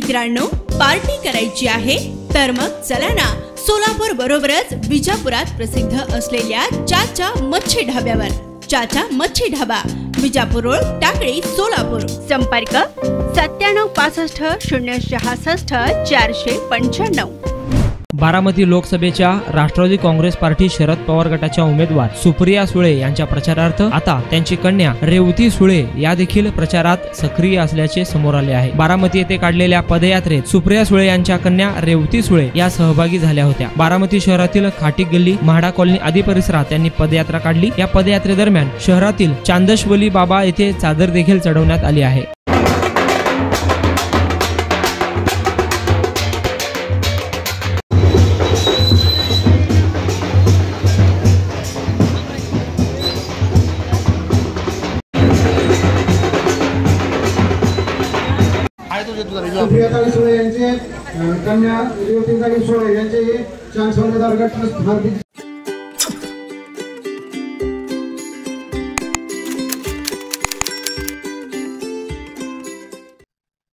मित्रांनो, पार्टी करायची आहे तर मग चला ना, सोलापूर बरोबरच विजापुरात प्रसिद्ध असलेल्या चाचा मच्छी ढाब्यावर। चाचा मच्छी ढाबा, विजापूर रोड, टाकळी, सोलापूर। संपर्क 9765 066 495। बारामती लोकसभेच्या राष्ट्रवादी काँग्रेस पार्टी शरद पवार गटाच्या उमेदवार सुप्रिया सुळे यांच्या प्रचारार्थ आता त्यांची कन्या रेवती सुळे या देखील प्रचारात सक्रिय असल्याचे समोर आले आहे। बारामती येथे काढलेल्या पदयात्रेत सुप्रिया सुळे यांच्या कन्या रेवती सुळे या सहभागी झाल्या होत्या। बारामती शहरातील खाटी गल्ली, म्हाडा कॉलनी आदी परिसरात त्यांनी पदयात्रा काढली। या पदयात्रेदरम्यान शहरातील चांदशवली बाबा येथे चादर देखील चढवण्यात आली आहे। सुप्रियाताई सुळे यांचे कन्या रेवतीताई सुळे यांचे चांदशवली गट हार्दिक